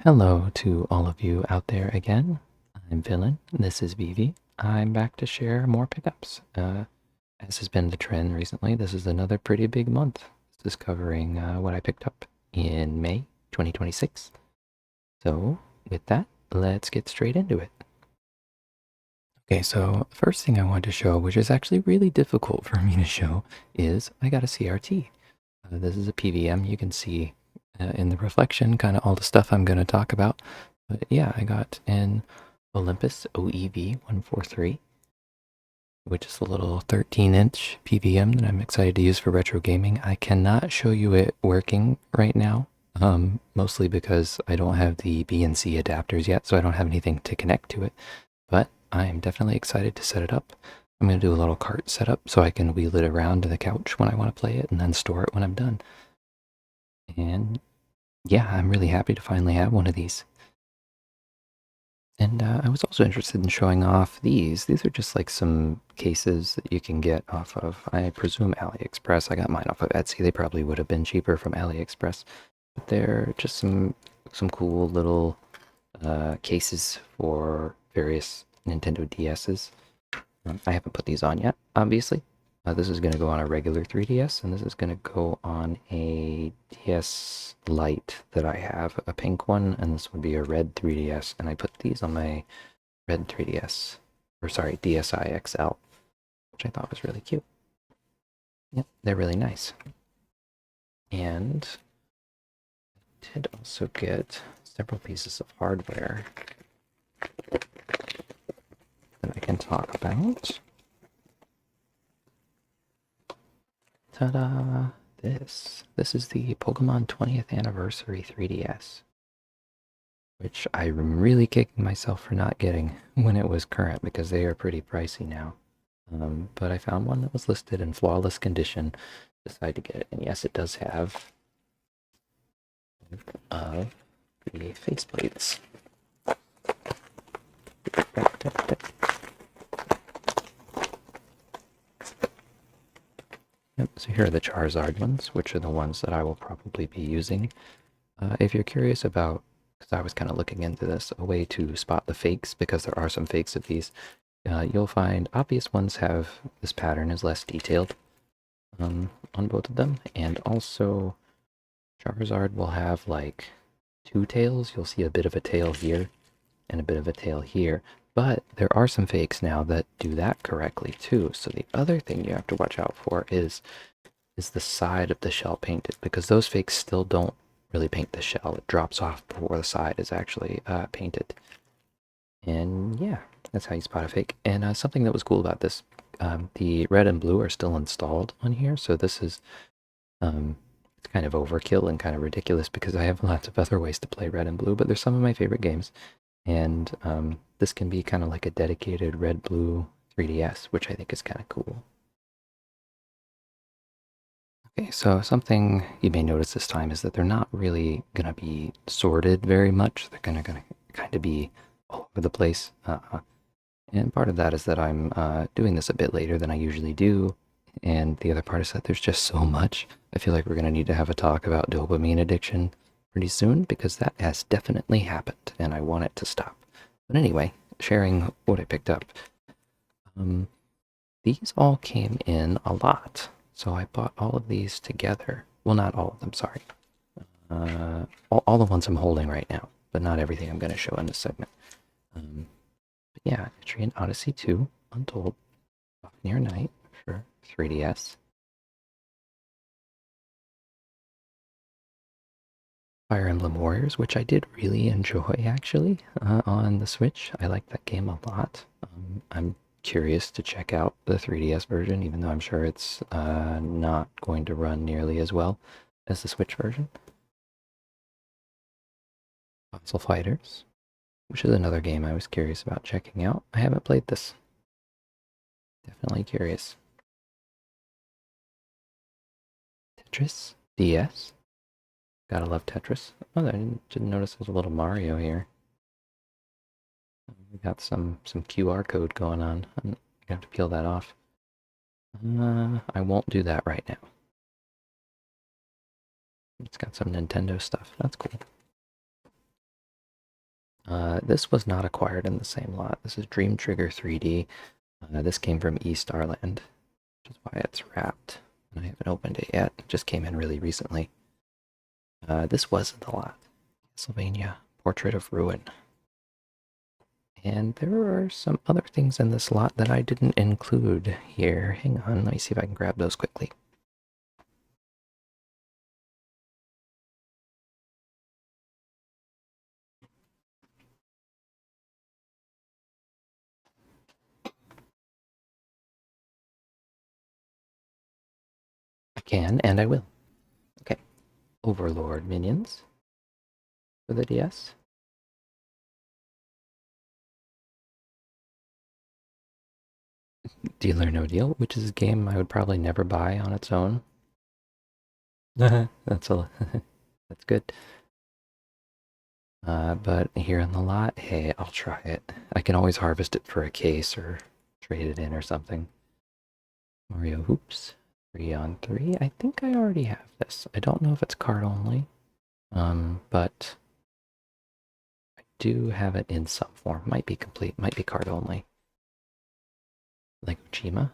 Hello to all of you out there again. I'm Villain. This is Vivi. I'm back to share more pickups. As has been the trend recently, this is another pretty big month. This is covering what I picked up in May 2026. So, with that, let's get straight into it. Okay, so first thing I wanted to show, which is actually really difficult for me to show, is I got a CRT. This is a PVM. You can see in the reflection kind of all the stuff I'm going to talk about. But yeah, I got an Olympus OEV 143, which is a little 13-inch PVM that I'm excited to use for retro gaming. I cannot show you it working right now, mostly because I don't have the B and C adapters yet, so I don't have anything to connect to it. But I am definitely excited to set it up. I'm going to do a little cart setup so I can wheel it around to the couch when I want to play it and then store it when I'm done. And yeah, I'm really happy to finally have one of these. And I was also interested in showing off these. These are just like some cases that you can get off of, I presume, AliExpress. I got mine off of Etsy. They probably would have been cheaper from AliExpress. But they're just some cool little cases for various Nintendo DSs. I haven't put these on yet, obviously. This is going to go on a regular 3DS, and this is going to go on a DS Lite that I have, a pink one, and this would be a red 3DS. And I put these on my red 3DS, or sorry, DSi XL, which I thought was really cute. Yep, they're really nice. And I did also get several pieces of hardware that I can talk about. Ta-da! This is the Pokemon 20th Anniversary 3DS, which I'm really kicking myself for not getting when it was current because they are pretty pricey now. But I found one that was listed in flawless condition, decided to get it, and yes, it does have the faceplates. Yep, so here are the Charizard ones, which are the ones that I will probably be using. If you're curious about, because I was kind of looking into this, a way to spot the fakes, because there are some fakes of these, you'll find obvious ones have this pattern is less detailed on both of them, and also Charizard will have like two tails. You'll see a bit of a tail here and a bit of a tail here, but there are some fakes now that do that correctly too. So the other thing you have to watch out for is the side of the shell painted, because those fakes still don't really paint the shell. It drops off before the side is actually painted. And yeah, that's how you spot a fake. And something that was cool about this, the red and blue are still installed on here. So this is it's kind of overkill and kind of ridiculous because I have lots of other ways to play red and blue, but they're some of my favorite games. And this can be kind of like a dedicated red-blue 3DS, which I think is kind of cool. Okay, so something you may notice this time is that they're not really going to be sorted very much. They're gonna kind of be all over the place. And part of that is that I'm doing this a bit later than I usually do. And the other part is that there's just so much. I feel like we're going to need to have a talk about dopamine addiction pretty soon because that has definitely happened and I want it to stop. But anyway, sharing what I picked up. These all came in a lot. So I bought all of these together. Well, not all of them, sorry. All the ones I'm holding right now, but not everything I'm going to show in this segment. But yeah, Etrian Odyssey 2, Untold, Off Near Night for 3DS. Fire Emblem Warriors, which I did really enjoy actually on the Switch. I like that game a lot. I'm curious to check out the 3DS version, even though I'm sure it's not going to run nearly as well as the Switch version. Console Fighters, which is another game I was curious about checking out. I haven't played this. Definitely curious. Tetris DS. Gotta love Tetris. Oh, I didn't notice there's a little Mario here. We got some QR code going on. I'm gonna have to peel that off. I won't do that right now. It's got some Nintendo stuff. That's cool. This was not acquired in the same lot. This is Dream Trigger 3D. This came from Starland, which is why it's wrapped. And I haven't opened it yet. It just came in really recently. This was in the lot. Castlevania, Portrait of Ruin. And there are some other things in this lot that I didn't include here. Hang on, let me see if I can grab those quickly. I can, and I will. Okay. Overlord minions for the DS. Deal or No Deal, which is a game I would probably never buy on its own. That's that's good. But here in the lot, hey, I'll try it. I can always harvest it for a case or trade it in or something. Mario Hoops, 3 on 3. I think I already have this. I don't know if it's card only, but I do have it in some form. Might be complete, might be card only. Like Ujima,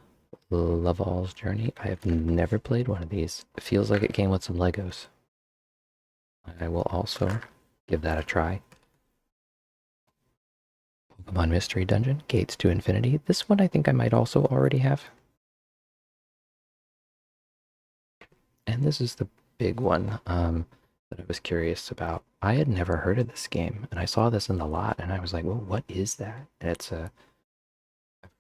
Laval's Journey. I have never played one of these. It feels like it came with some Legos. I will also give that a try. Pokemon Mystery Dungeon, Gates to Infinity. This one I think I might also already have. And this is the big one that I was curious about. I had never heard of this game, and I saw this in the lot, and I was like, well, what is that? And it's a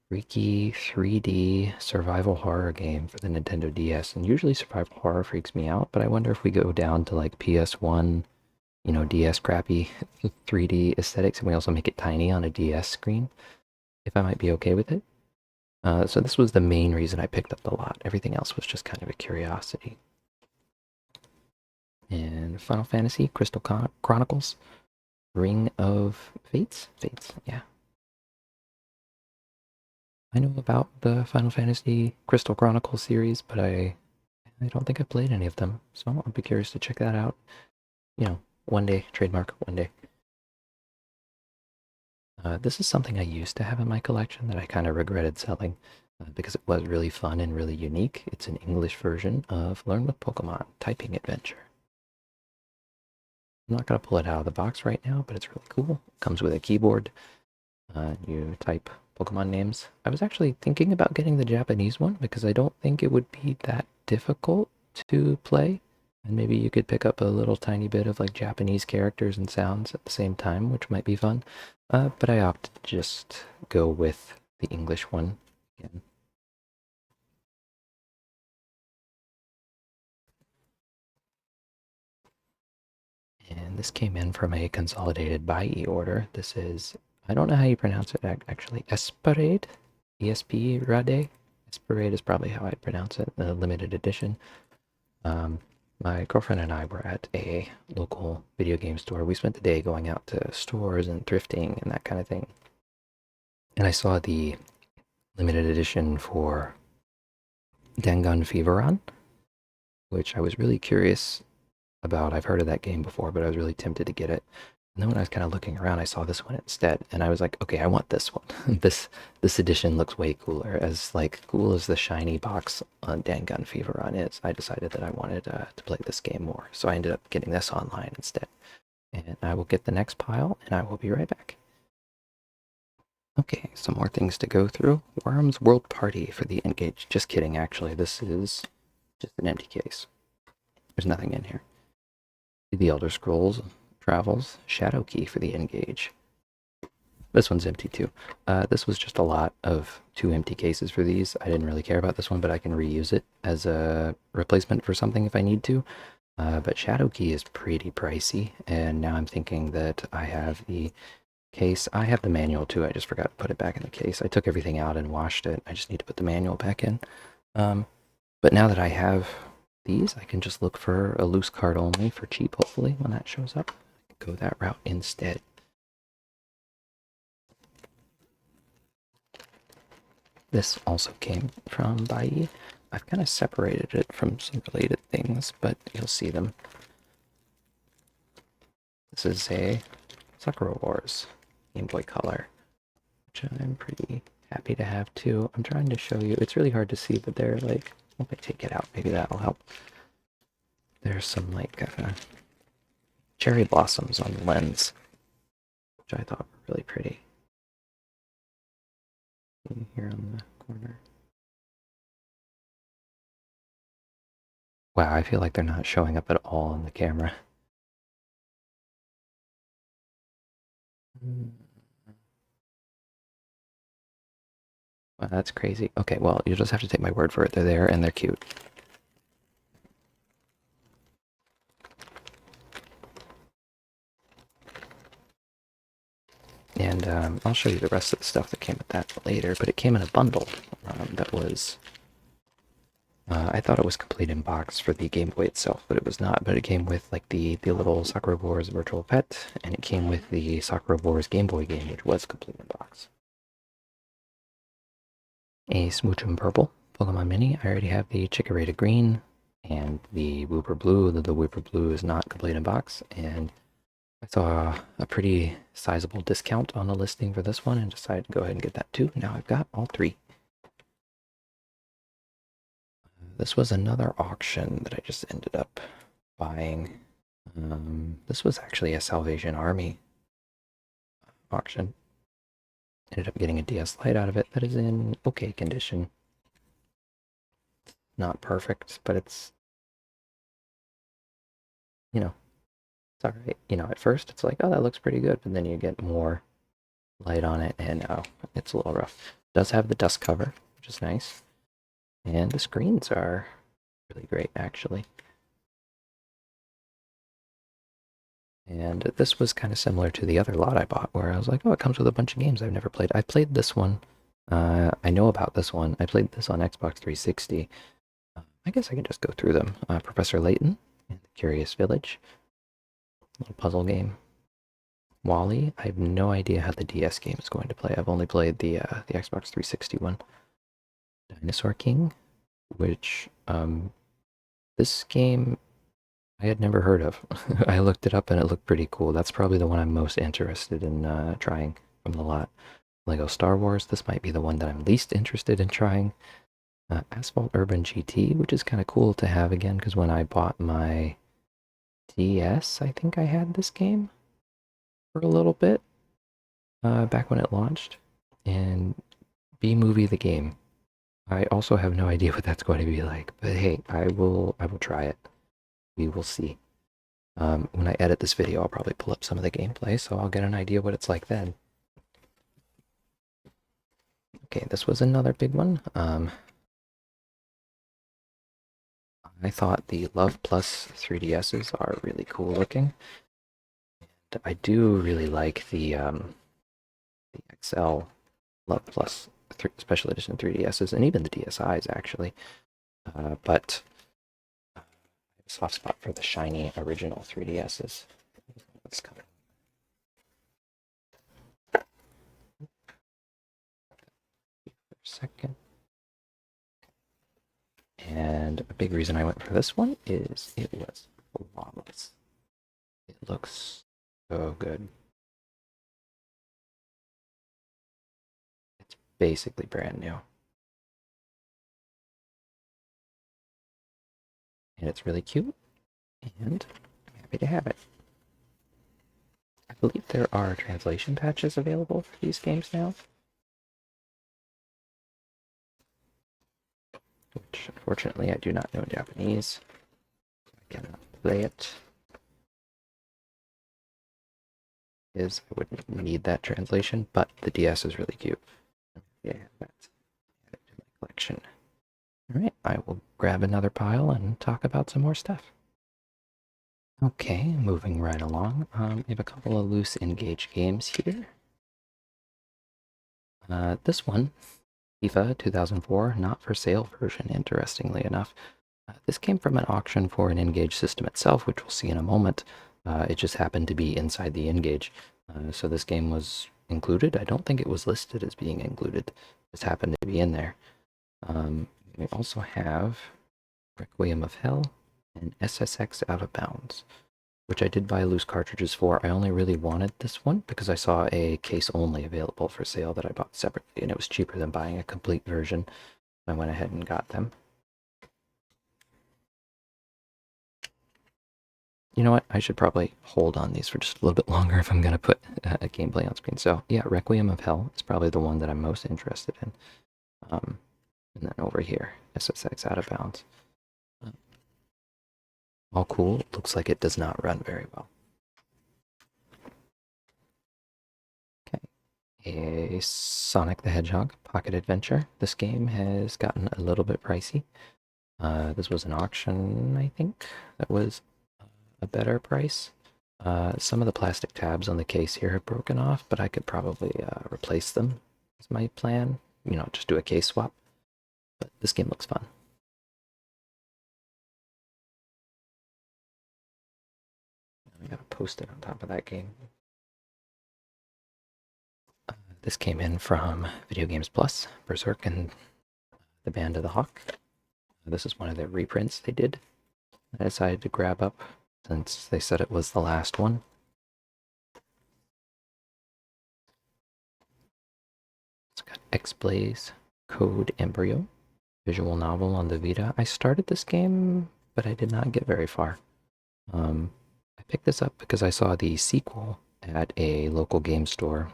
freaky 3D survival horror game for the Nintendo DS. And usually survival horror freaks me out, but I wonder if we go down to like PS1, DS crappy 3D aesthetics, and we also make it tiny on a DS screen, if I might be okay with it. So this was the main reason I picked up the lot. Everything else was just kind of a curiosity. And Final Fantasy, Crystal Chronicles, Ring of Fates? Fates, yeah. I know about the Final Fantasy Crystal Chronicles series, but I don't think I've played any of them, so I'll be curious to check that out. One day, trademark, one day. This is something I used to have in my collection that I kind of regretted selling because it was really fun and really unique. It's an English version of Learn with Pokemon Typing Adventure. I'm not going to pull it out of the box right now, but it's really cool. It comes with a keyboard. You type Pokemon names. I was actually thinking about getting the Japanese one because I don't think it would be that difficult to play. And maybe you could pick up a little tiny bit of like Japanese characters and sounds at the same time, which might be fun. But I opted to just go with the English one again. And this came in from a consolidated buy order. This is, I don't know how you pronounce it actually, Esperade? Esp-Rade? Esperade is probably how I'd pronounce it, the limited edition. My girlfriend and I were at a local video game store. We spent the day going out to stores and thrifting and that kind of thing. And I saw the limited edition for Danganronpa, which I was really curious about. I've heard of that game before, but I was really tempted to get it. And then when I was kind of looking around, I saw this one instead, and I was like, okay, I want this one. this edition looks way cooler. As like cool as the shiny box on Danganronpa is, I decided that I wanted to play this game more. So I ended up getting this online instead. And I will get the next pile, and I will be right back. Okay, some more things to go through. Worms World Party for the N-Gage. Just kidding, actually. This is just an empty case. There's nothing in here. The Elder Scrolls Travels Shadow Key for the N-Gage. This one's empty too. This was just a lot of 2 empty cases for these. I didn't really care about this one, but I can reuse it as a replacement for something if I need to. But Shadow Key is pretty pricey, and now I'm thinking that I have the case. I have the manual too. I just forgot to put it back in the case. I took everything out and washed it. I just need to put the manual back in. But now that I have these, I can just look for a loose card only for cheap, hopefully, when that shows up. Go that route instead. This also came from Bai. I've kind of separated it from some related things, but you'll see them. This is a Sakura Wars Game Boy Color, which I'm pretty happy to have too. I'm trying to show you. It's really hard to see, but they're like, if I take it out, maybe that'll help. There's some like cherry blossoms on the lens, which I thought were really pretty. Here on the corner. Wow, I feel like they're not showing up at all on the camera. Wow, that's crazy. Okay, well, you'll just have to take my word for it. They're there and they're cute. And I'll show you the rest of the stuff that came with that later, but it came in a bundle that was... I thought it was complete in box for the Game Boy itself, but it was not. But it came with like the little Sakura Wars Virtual Pet, and it came with the Sakura Wars Game Boy game, which was complete in box. A Smoochum Purple Pokemon Mini. I already have the Chikorita Green and the Wooper Blue. The Wooper Blue is not complete in box, and I saw a pretty sizable discount on the listing for this one and decided to go ahead and get that too. Now I've got all three. This was another auction that I just ended up buying. This was actually a Salvation Army auction. Ended up getting a DS Lite out of it that is in okay condition. Not perfect, but it's, you know, it's alright. You know, at first it's like, oh, that looks pretty good, but then you get more light on it, and oh, it's a little rough. It does have the dust cover, which is nice. And the screens are really great, actually. And this was kind of similar to the other lot I bought, where I was like, oh, it comes with a bunch of games I've never played. I played this one. I know about this one. I played this on Xbox 360. I guess I can just go through them. Professor Layton and the Curious Village. Little puzzle game. Wally. I have no idea how the DS game is going to play. I've only played the Xbox 360 one. Dinosaur King, which this game I had never heard of. I looked it up and it looked pretty cool. That's probably the one I'm most interested in trying from the lot. Lego Star Wars, this might be the one that I'm least interested in trying. Asphalt Urban GT, which is kind of cool to have again, because when I bought my DS, I think I had this game for a little bit, back when it launched. And B-Movie the game. I also have no idea what that's going to be like, but hey, I will try it. We will see. When I edit this video, I'll probably pull up some of the gameplay, so I'll get an idea what it's like then. Okay, this was another big one. I thought the Love Plus 3DSs are really cool looking. And I do really like the XL Love Plus Special Edition 3DSs, and even the DSIs, actually. But I have a soft spot for the shiny original 3DSs. What's coming? For a second. And a big reason I went for this one is it was flawless. It looks so good. It's basically brand new. And it's really cute, and I'm happy to have it. I believe there are translation patches available for these games now, which unfortunately I do not know Japanese. I cannot play it. I wouldn't need that translation, but the DS is really cute. Yeah, that's added to my collection. Alright, I will grab another pile and talk about some more stuff. Okay, moving right along. We have a couple of loose N-Gage games here. This one, FIFA 2004, not for sale version, interestingly enough. This came from an auction for an N-Gage system itself, which we'll see in a moment. It just happened to be inside the N-Gage. So this game was included. I don't think it was listed as being included. It just happened to be in there. We also have Requiem of Hell and SSX Out of Bounds. which I did buy loose cartridges for. I only really wanted this one because I saw a case only available for sale that I bought separately, and it was cheaper than buying a complete version. I went ahead and got them. You know what? I should probably hold on these for just a little bit longer if I'm going to put a gameplay on screen. So yeah, Requiem of Hell is probably the one that I'm most interested in. And then over here, SSX Out of Bounds. All cool. Looks like it does not run very well. Okay. A Sonic the Hedgehog Pocket Adventure. This game has gotten a little bit pricey. This was an auction, I think, that was a better price. Some of the plastic tabs on the case here have broken off, but I could probably replace them is my plan. You know, just do a case swap. But this game looks fun. I gotta post it on top of that game. This came in from Video Games Plus, Berserk and the Band of the Hawk. This is one of their reprints they did. I decided to grab up since they said it was the last one. It's got X-Blaze, Code Embryo, visual novel on the Vita. I started this game, but I did not get very far. I picked this up because I saw the sequel at a local game store.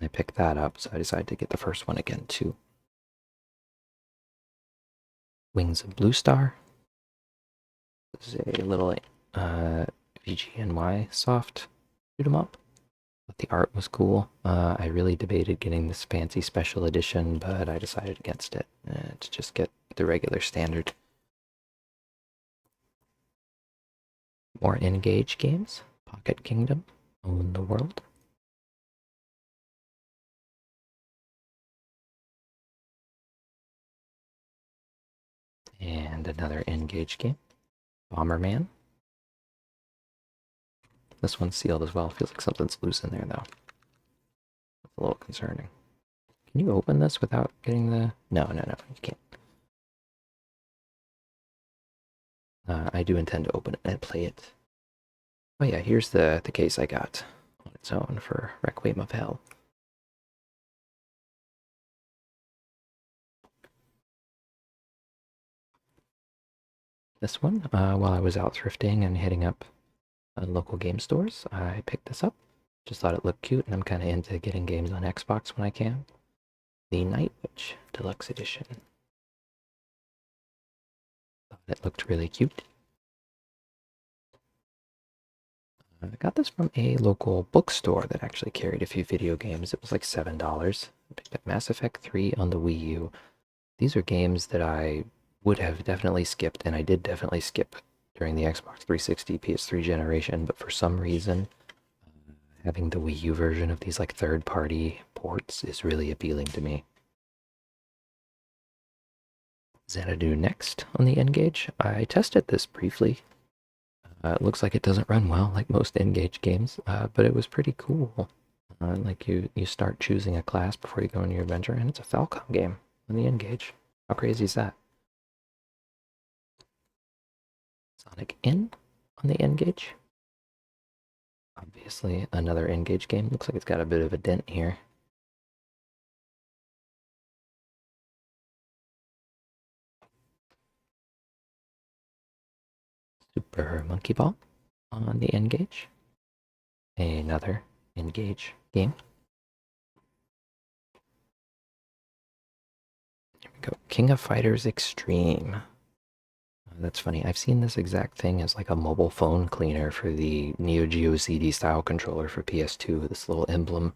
I picked that up, so I decided to get the first one again too. Wings of Blue Star. This is a little VGNY soft shoot 'em up. But the art was cool. I really debated getting this fancy special edition, but I decided against it to just get the regular standard. More N-Gage games. Pocket Kingdom. Own the World. And another N-Gage game. Bomberman. This one's sealed as well. Feels like something's loose in there, though. It's a little concerning. Can you open this without getting the... No, you can't. I do intend to open it and play it. Oh yeah, here's the case I got on its own for Requiem of Hell. This one, while I was out thrifting and hitting up local game stores, I picked this up. Just thought it looked cute, and I'm kind of into getting games on Xbox when I can. The Night Witch Deluxe Edition. Thought it looked really cute. I got this from a local bookstore that actually carried a few video games. It was like $7. I picked up Mass Effect 3 on the Wii U. These are games that I would have definitely skipped, and I did definitely skip during the Xbox 360 PS3 generation, but for some reason, having the Wii U version of these like third-party ports is really appealing to me. Xanadu Next on the N-Gage. I tested this briefly. It looks like it doesn't run well, like most N-Gage games, but it was pretty cool. Like you start choosing a class before you go on your adventure, and it's a Falcom game on the N-Gage. How crazy is that? Sonic In on the N-Gage. Obviously, another N-Gage game. Looks like it's got a bit of a dent here. Super Monkey Ball on the N-Gage. Another N-Gage game. Here we go. King of Fighters Extreme. That's funny. I've seen this exact thing as like a mobile phone cleaner for the Neo Geo CD style controller for PS2. This little emblem.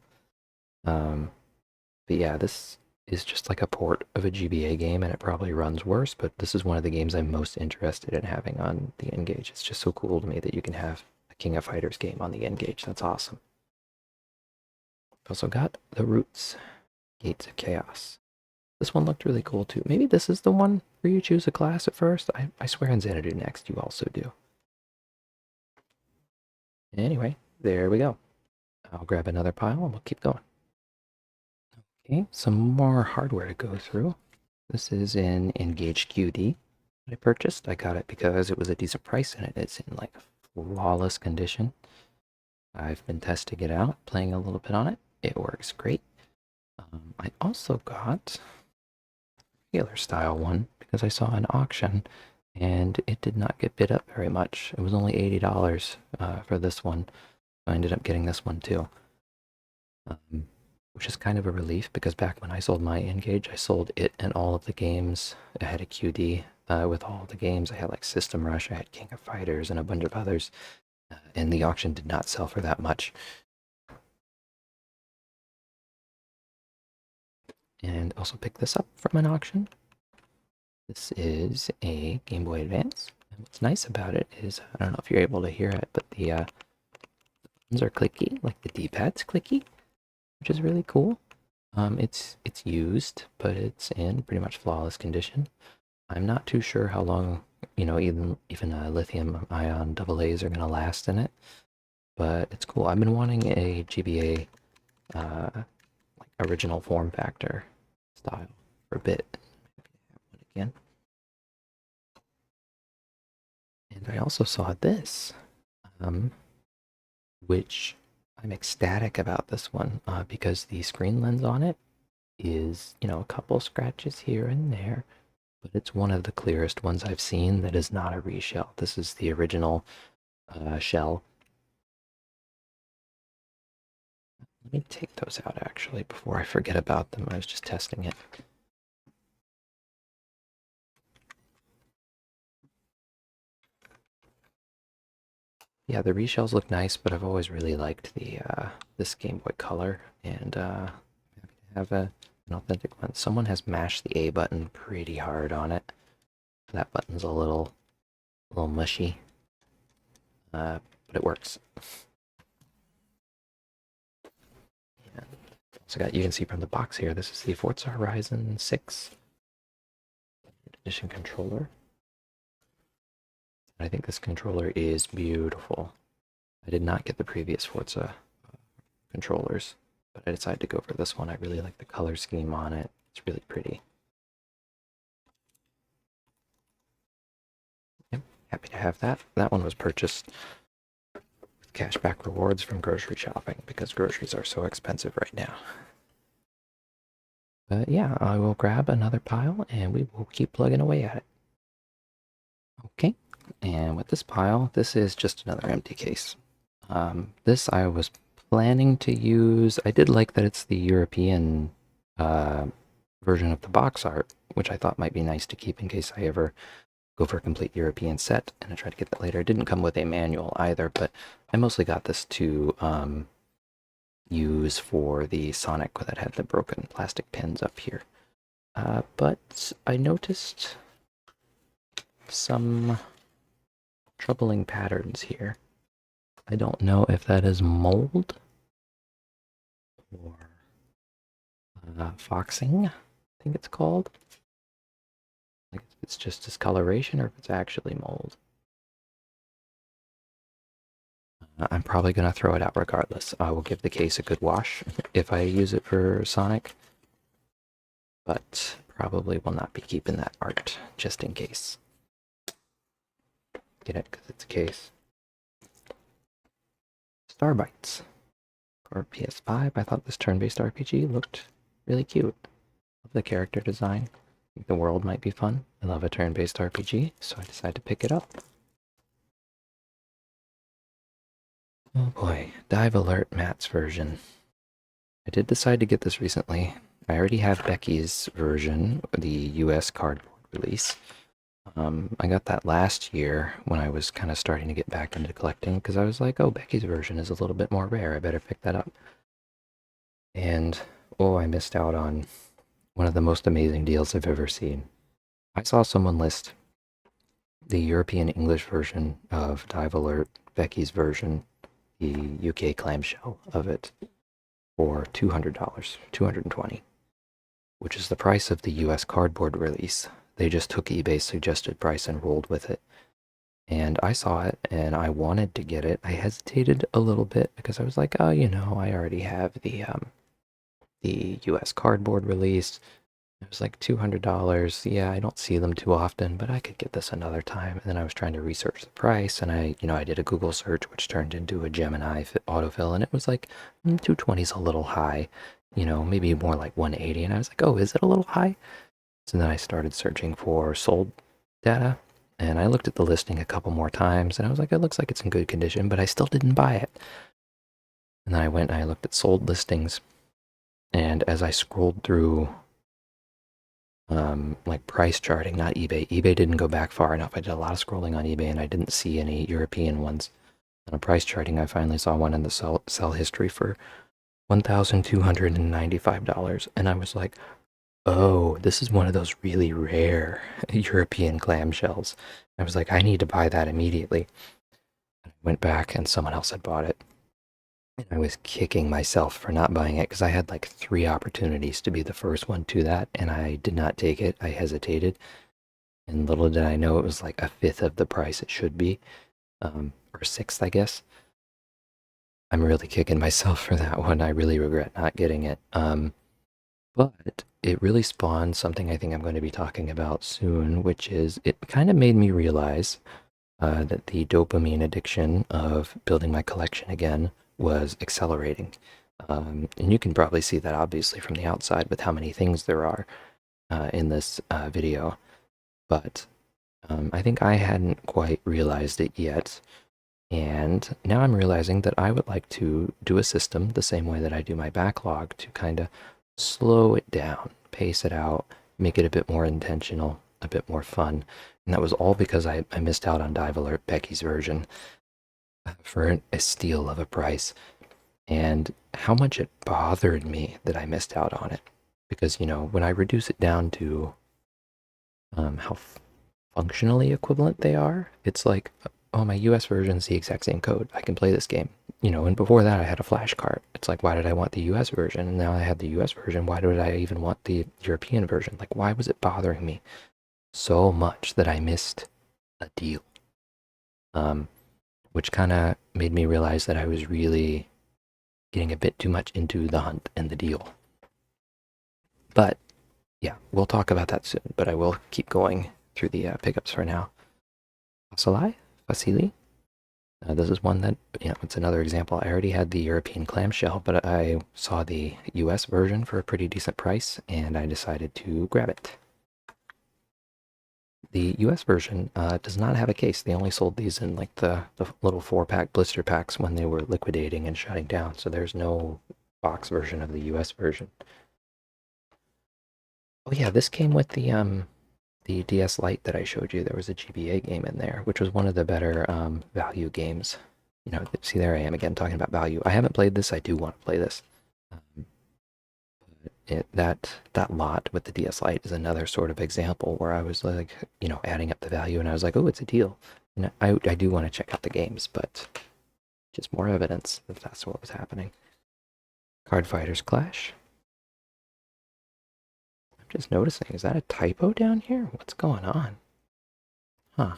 But yeah, this is just like a port of a GBA game, and it probably runs worse. But this is one of the games I'm most interested in having on the N-Gage. It's just so cool to me that you can have a King of Fighters game on the N-Gage. That's awesome. I've also got The Roots, Gates of Chaos. This one looked really cool too. Maybe this is the one where you choose a class at first. I swear in Xanadu Next you also do. Anyway, there we go. I'll grab another pile and we'll keep going. Okay, some more hardware to go through. This is an N-Gage QD that I purchased. I got it because it was a decent price and it's in like flawless condition. I've been testing it out, playing a little bit on it. It works great. I also got a regular style one because I saw an auction and it did not get bid up very much. It was only $80 for this one. I ended up getting this one too, which is kind of a relief because back when I sold my N-Gage, I sold it and all of the games. I had a QD with all the games. I had like System Rush, I had King of Fighters, and a bunch of others. And the auction did not sell for that much. And also picked this up from an auction. This is a Game Boy Advance. And what's nice about it is, I don't know if you're able to hear it, but the buttons are clicky, like the D-pad's clicky, which is really cool. It's used, but it's in pretty much flawless condition. I'm not too sure how long, even lithium ion AA's are gonna last in it, but it's cool. I've been wanting a GBA like original form factor style for a bit. Again. And I also saw this, which I'm ecstatic about this one because the screen lens on it is, a couple scratches here and there, but it's one of the clearest ones I've seen that is not a reshell. This is the original shell. Let me take those out actually before I forget about them. I was just testing it. Yeah, the reshells look nice, but I've always really liked the this Game Boy Color, and I'm happy to have an authentic one. Someone has mashed the A button pretty hard on it. That button's a little mushy, but it works. Yeah. So you can see from the box here, this is the Forza Horizon 6 edition controller. I think this controller is beautiful. I did not get the previous Forza controllers, but I decided to go for this one. I really like the color scheme on it. It's really pretty. Yep, happy to have that. That one was purchased with cashback rewards from grocery shopping because groceries are so expensive right now. But yeah, I will grab another pile and we will keep plugging away at it. Okay, and with this pile, this is just another empty case. This I was planning to use. I did like that it's the European version of the box art, which I thought might be nice to keep in case I ever go for a complete European set, and I try to get that later. It didn't come with a manual either, but I mostly got this to use for the Sonic that had the broken plastic pins up here. But I noticed some troubling patterns here. I don't know if that is mold or foxing, I think it's called. Like if it's just discoloration or if it's actually mold. I'm probably going to throw it out regardless. I will give the case a good wash if I use it for Sonic, but probably will not be keeping that art just in case. Get it? Because it's a case. Starbites for PS5. I thought this turn-based RPG looked really cute. Love the character design. I think the world might be fun. I love a turn-based RPG, so I decided to pick it up. Oh boy, Dive Alert Matt's version. I did decide to get this recently. I already have Becky's version, the US cardboard release. I got that last year when I was kind of starting to get back into collecting because I was like, oh, Becky's version is a little bit more rare. I better pick that up. And, oh, I missed out on one of the most amazing deals I've ever seen. I saw someone list the European English version of Dive Alert, Becky's version, the UK clamshell of it, for $200, $220, which is the price of the US cardboard release. They just took eBay's suggested price and rolled with it. And I saw it and I wanted to get it. I hesitated a little bit because I was like, oh, I already have the US cardboard release. It was like $200. Yeah, I don't see them too often, but I could get this another time. And then I was trying to research the price, and I did a Google search, which turned into a Gemini autofill, and it was like 220 is a little high, maybe more like 180. And I was like, oh, is it a little high? So then I started searching for sold data, and I looked at the listing a couple more times, and I was like, it looks like it's in good condition, but I still didn't buy it. And then I went and I looked at sold listings, and as I scrolled through like price charting, not eBay. eBay didn't go back far enough. I did a lot of scrolling on eBay and I didn't see any European ones. On price charting, I finally saw one in the sell history for $1,295. And I was like, oh, this is one of those really rare European clamshells. I was like, I need to buy that immediately. I went back and someone else had bought it. And I was kicking myself for not buying it because I had like 3 opportunities to be the first one to that, and I did not take it. I hesitated, and little did I know it was like a fifth of the price it should be, or a sixth, I guess. I'm really kicking myself for that one. I really regret not getting it. But it really spawned something I think I'm going to be talking about soon, which is it kind of made me realize that the dopamine addiction of building my collection again was accelerating. And you can probably see that obviously from the outside with how many things there are in this video. But I think I hadn't quite realized it yet. And now I'm realizing that I would like to do a system the same way that I do my backlog to kind of slow it down, pace it out, make it a bit more intentional, a bit more fun. And that was all because I missed out on Dive Alert Becky's version for a steal of a price. And how much it bothered me that I missed out on it. Because, when I reduce it down to how functionally equivalent they are, it's like, oh, my US version is the exact same code. I can play this game. And before that I had a flash cart. It's like, why did I want the US version? And now I have the US version. Why did I even want the European version? Like, why was it bothering me so much that I missed a deal? Which kind of made me realize that I was really getting a bit too much into the hunt and the deal. But yeah, we'll talk about that soon. But I will keep going through the pickups for now. Vasili. This is one that, it's another example. I already had the European clamshell, but I saw the US version for a pretty decent price, and I decided to grab it. The US version does not have a case. They only sold these in like the little 4-pack blister packs when they were liquidating and shutting down, so there's no box version of the US version. Oh yeah, this came with the DS Lite that I showed you. There was a GBA game in there, which was one of the better value games. See, there I am again talking about value. I haven't played this. I do want to play this. That lot with the DS Lite is another sort of example where I was like, adding up the value, and I was like, oh, it's a deal. And I do want to check out the games, but just more evidence that that's what was happening. Card Fighters Clash. I'm just noticing, is that a typo down here? What's going on? Huh.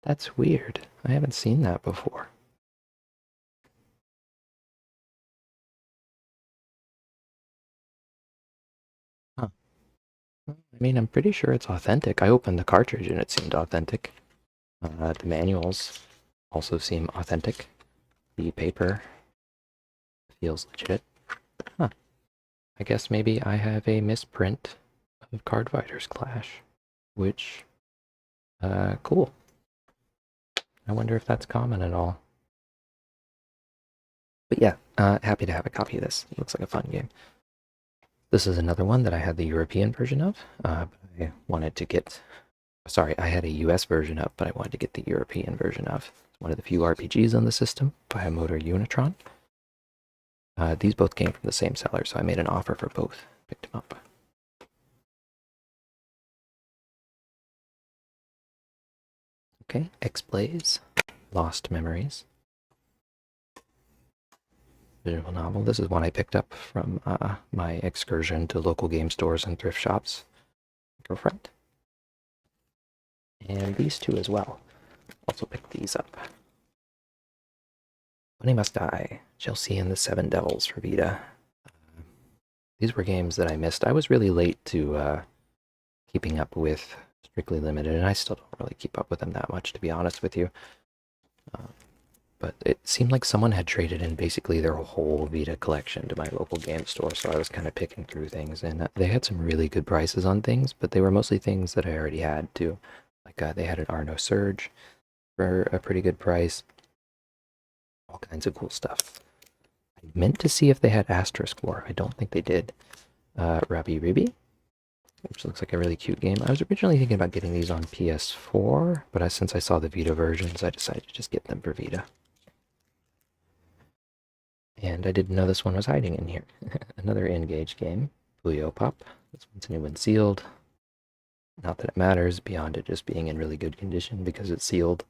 That's weird. I haven't seen that before. Huh. I mean, I'm pretty sure it's authentic. I opened the cartridge and it seemed authentic. The manuals also seem authentic. The paper feels legit. Huh. I guess maybe I have a misprint of Card Fighters Clash, which, cool. I wonder if that's common at all. But yeah, happy to have a copy of this. It looks like a fun game. This is another one that I had the European version of, but I wanted to get... Sorry, I had a US version of, but I wanted to get the European version of. It's one of the few RPGs on the system by Motor Unitron. These both came from the same seller, so I made an offer for both. Picked them up. Okay, X-Blaze, Lost Memories. Visual novel. This is one I picked up from my excursion to local game stores and thrift shops. Girlfriend. And these two as well. Also picked these up. Bunny Must Die, Chelsea and the Seven Devils for Vita. These were games that I missed. I was really late to keeping up with Strictly Limited, and I still don't really keep up with them that much, to be honest with you. But it seemed like someone had traded in basically their whole Vita collection to my local game store, so I was kind of picking through things, and they had some really good prices on things, but they were mostly things that I already had too. Like they had an Arno Surge for a pretty good price, all kinds of cool stuff. I meant to see if they had Asterisk War. I don't think they did. Rabi Ribi, which looks like a really cute game. I was originally thinking about getting these on PS4, but since I saw the Vita versions, I decided to just get them for Vita. And I didn't know this one was hiding in here. Another N-Gage game, Puyo Pop. This one's new and sealed. Not that it matters, beyond it just being in really good condition because it's sealed.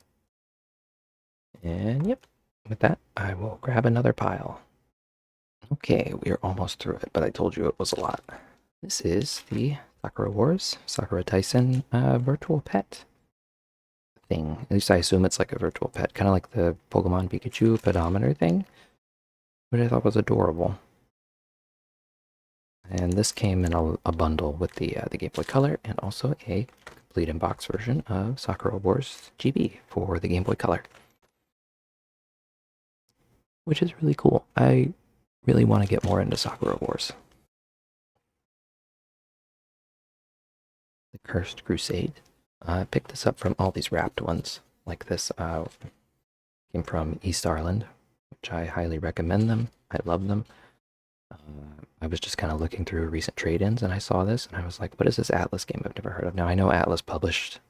And yep, with that, I will grab another pile. Okay, we are almost through it, but I told you it was a lot. This is the Sakura Wars, Sakura Tyson virtual pet thing. At least I assume it's like a virtual pet, kind of like the Pokemon Pikachu pedometer thing, which I thought was adorable. And this came in a bundle with the Game Boy Color and also a complete in-box version of Sakura Wars GB for the Game Boy Color, which is really cool. I really want to get more into Sakura Wars. The Cursed Crusade. I picked this up from all these wrapped ones, like this. Came from East Ireland, which I highly recommend them. I love them. I was just kind of looking through recent trade-ins and I saw this and I was like, what is this Atlas game I've never heard of? Now I know Atlas published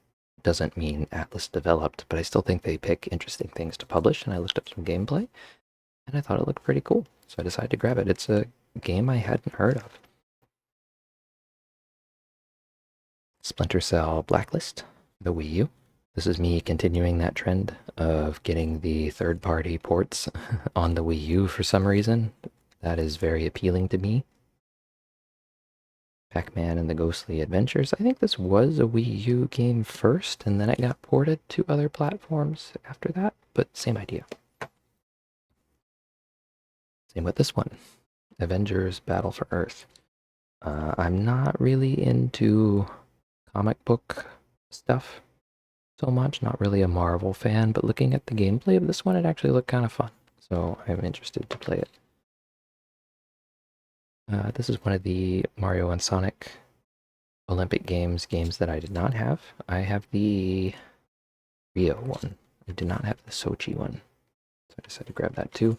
doesn't mean Atlas developed, but I still think they pick interesting things to publish, and I looked up some gameplay and I thought it looked pretty cool. So I decided to grab it. It's a game I hadn't heard of. Splinter Cell Blacklist, the Wii U. This is me continuing that trend of getting the third-party ports on the Wii U for some reason. That is very appealing to me. Pac-Man and the Ghostly Adventures. I think this was a Wii U game first, and then it got ported to other platforms after that, but same idea. Same with this one, Avengers Battle for Earth. I'm not really into comic book stuff so much, not really a Marvel fan, but looking at the gameplay of this one, it actually looked kind of fun, so I'm interested to play it. This is one of the Mario and Sonic Olympic games that I did not have. I have the Rio one. I did not have the Sochi one, so I decided to grab that too.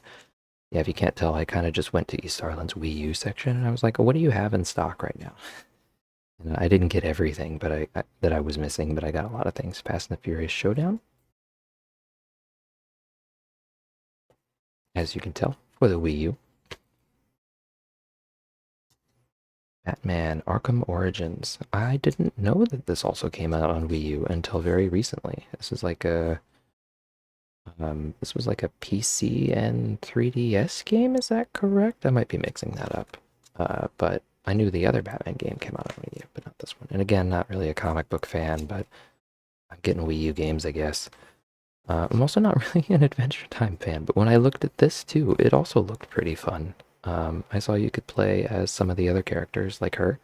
Yeah, if you can't tell, I kind of just went to East Ireland's Wii U section, and I was like, oh, what do you have in stock right now? And I didn't get everything that I was missing, but I got a lot of things. Fast and the Furious Showdown, as you can tell, for the Wii U. Batman Arkham Origins. I didn't know that this also came out on Wii U until very recently. This is like a this was like a PC and 3DS game, is that correct? I might be mixing that up. But I knew the other Batman game came out on Wii U, but not this one. And again, not really a comic book fan, but I'm getting Wii U games, I guess. I'm also not really an Adventure Time fan, but when I looked at this too, it also looked pretty fun. I saw you could play as some of the other characters, like her,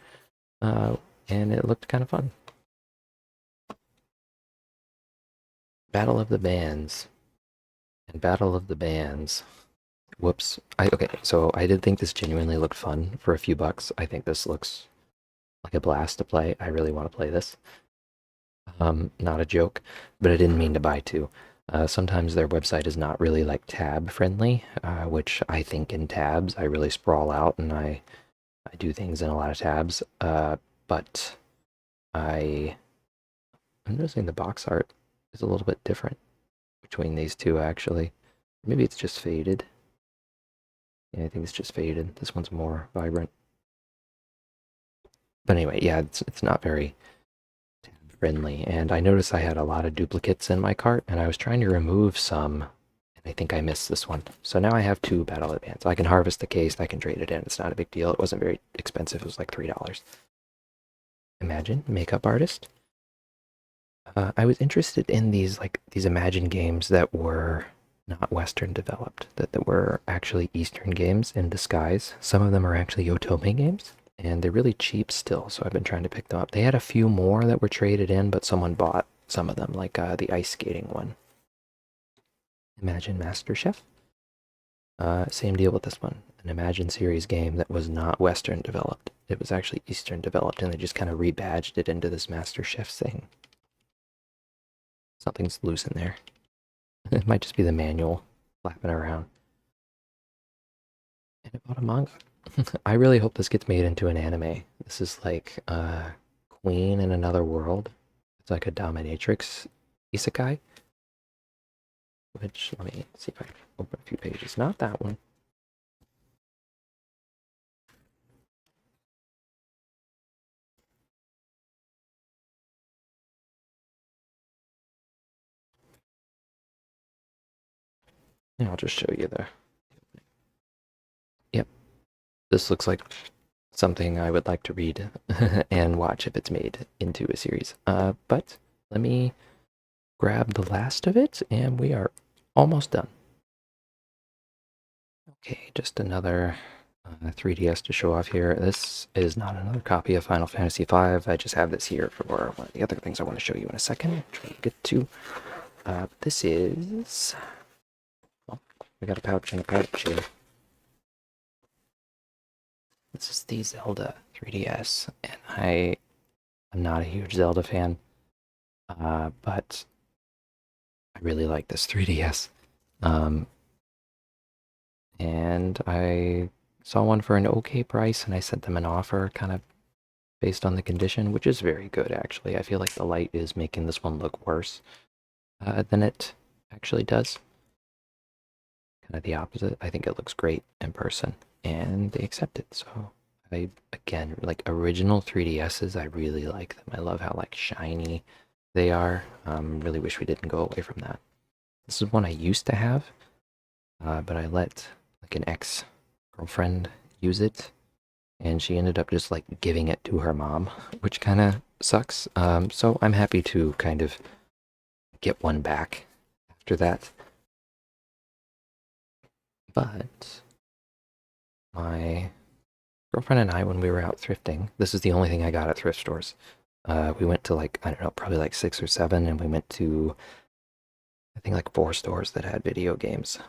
and it looked kind of fun. Battle of the Bands. And Battle of the Bands. Whoops. Okay, so I did think this genuinely looked fun for a few bucks. I think this looks like a blast to play. I really want to play this. Not a joke, but I didn't mean to buy two. Sometimes their website is not really like tab friendly, which I think in tabs I really sprawl out and I do things in a lot of tabs. But I'm noticing the box art is a little bit different between these two actually. Maybe it's just faded. Yeah, I think it's just faded. This one's more vibrant. But anyway, yeah, it's not very tab friendly. And I noticed I had a lot of duplicates in my cart, and I was trying to remove some, and I think I missed this one. So now I have two Battle Advance. I can harvest the case, I can trade it in. It's not a big deal. It wasn't very expensive. It was like $3. Imagine, makeup artist. I was interested in these Imagine games that were not Western developed, that were actually Eastern games in disguise. Some of them are actually Otome games, and they're really cheap still, so I've been trying to pick them up. They had a few more that were traded in, but someone bought some of them, like the ice skating one. Imagine Master Chef. Same deal with this one. An Imagine series game that was not Western developed. It was actually Eastern developed, and they just kind of rebadged it into this Master Chef thing. Something's loose in there. It might just be the manual flapping around. And about a manga. I really hope this gets made into an anime. This is like Queen in Another World. It's like a dominatrix isekai. Which, let me see if I can open a few pages. Not that one. And I'll just show you the... Yep. This looks like something I would like to read and watch if it's made into a series. But let me grab the last of it, and we are almost done. Okay, just another 3DS to show off here. This is not another copy of Final Fantasy V. I just have this here for one of the other things I want to show you in a second, which we'll get to. This is... Well, we got a pouch and a pouch here. This is the Zelda 3DS, and I'm not a huge Zelda fan, but I really like this 3DS. And I saw one for an okay price, and I sent them an offer, kind of based on the condition, which is very good, actually. I feel like the light is making this one look worse than it actually does. Kind of the opposite. I think it looks great in person, and they accept it. So again, like original 3DSs, I really like them. I love how like shiny they are. Really wish we didn't go away from that. This is one I used to have, but I let like an ex-girlfriend use it, and she ended up just like giving it to her mom, which kind of sucks. So I'm happy to kind of get one back after that. But my girlfriend and I, when we were out thrifting, this is the only thing I got at thrift stores. We went to like, I don't know, probably like 6 or 7, and we went to, I think like 4 stores that had video games.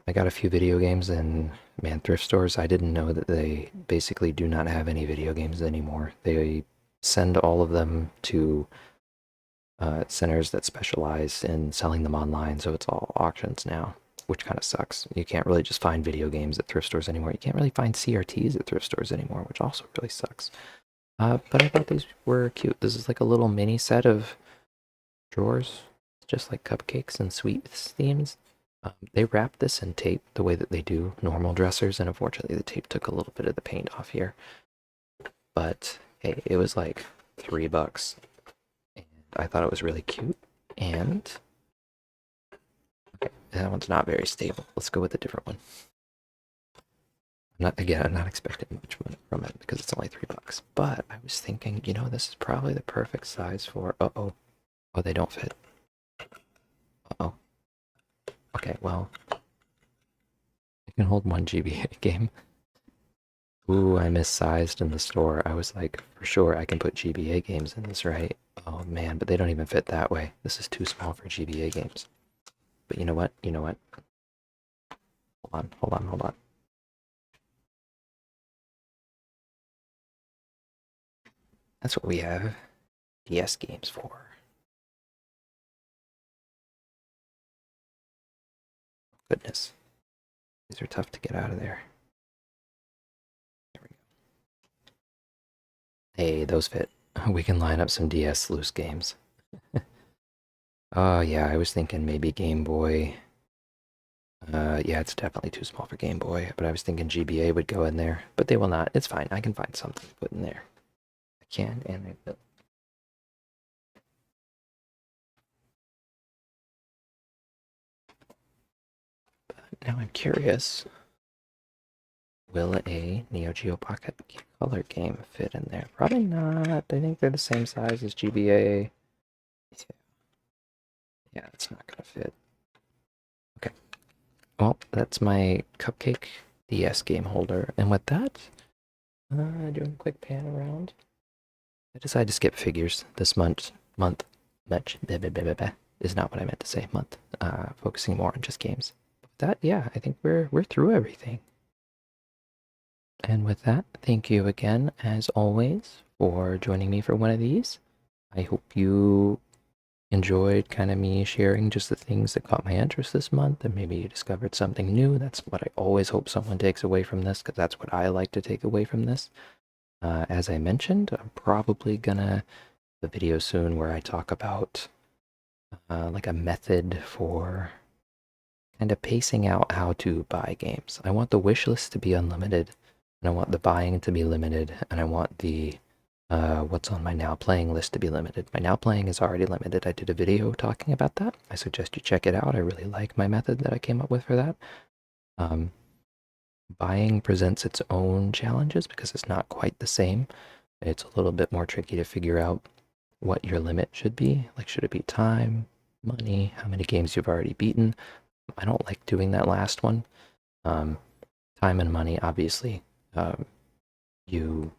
I got a few video games, and man, thrift stores, I didn't know that they basically do not have any video games anymore. They send all of them to centers that specialize in selling them online, so it's all auctions now, which kind of sucks. You can't really just find video games at thrift stores anymore. You can't really find CRTs at thrift stores anymore, which also really sucks. But I thought these were cute. This is like a little mini set of drawers, just like cupcakes and sweets themes. They wrap this in tape the way that they do normal dressers, and unfortunately the tape took a little bit of the paint off here. But hey, it was like $3, and I thought it was really cute. And okay, that one's not very stable. Let's go with a different one. I'm not expecting much from it because it's only $3. But I was thinking, you know, this is probably the perfect size for. Oh, they don't fit. Uh-oh. Okay, well, it can hold 1 GB game. Ooh, I missized in the store. I was like, for sure I can put GBA games in this, right? Oh man, but they don't even fit that way. This is too small for GBA games. But you know what? You know what? Hold on. That's what we have DS games for. Goodness. These are tough to get out of there. There we go. Hey, those fit. We can line up some DS loose games. Oh yeah, I was thinking maybe Game Boy. Yeah, it's definitely too small for Game Boy, but I was thinking GBA would go in there, but they will not. It's fine. I can find something to put in there. I can, and I will. But now I'm curious. Will a Neo Geo Pocket Color game fit in there? Probably not. I think they're the same size as GBA. Yeah, it's not gonna fit. Okay, well, that's my cupcake DS game holder. And with that, doing a quick pan around. I decided to skip figures this much, is not what I meant to say, month. Focusing more on just games. With that, yeah, I think we're through everything. And with that, thank you again, as always, for joining me for one of these. I hope you enjoyed kind of me sharing just the things that caught my interest this month, and maybe you discovered something new. That's what I always hope someone takes away from this, because that's what I like to take away from this. As I mentioned, I'm probably gonna the video soon where I talk about like a method for kind of pacing out how to buy games. I want the wish list to be unlimited, and I want the buying to be limited, and I want the what's on my now playing list to be limited. My now playing is already limited. I did a video talking about that. I suggest you check it out. I really like my method that I came up with for that. Buying presents its own challenges because it's not quite the same. It's a little bit more tricky to figure out what your limit should be. Like, should it be time, money, how many games you've already beaten? I don't like doing that last one. Time and money, obviously, you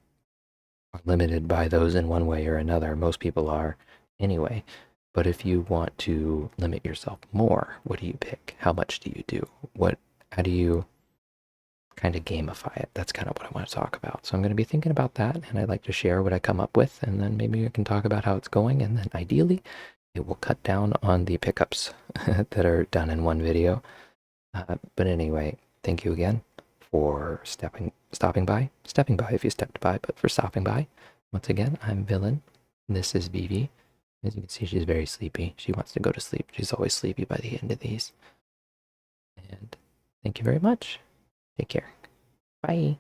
are limited by those in one way or another. Most people are anyway. But if you want to limit yourself more, what do you pick? How much do you do? How do you kind of gamify it? That's kind of what I want to talk about. So I'm going to be thinking about that, and I'd like to share what I come up with, and then maybe we can talk about how it's going, and then ideally it will cut down on the pickups that are done in one video. But anyway, thank you again for stepping by if you stepped by, but for stopping by. Once again, I'm Villain. This is Vivi. As you can see, she's very sleepy. She wants to go to sleep. She's always sleepy by the end of these. And thank you very much. Take care. Bye.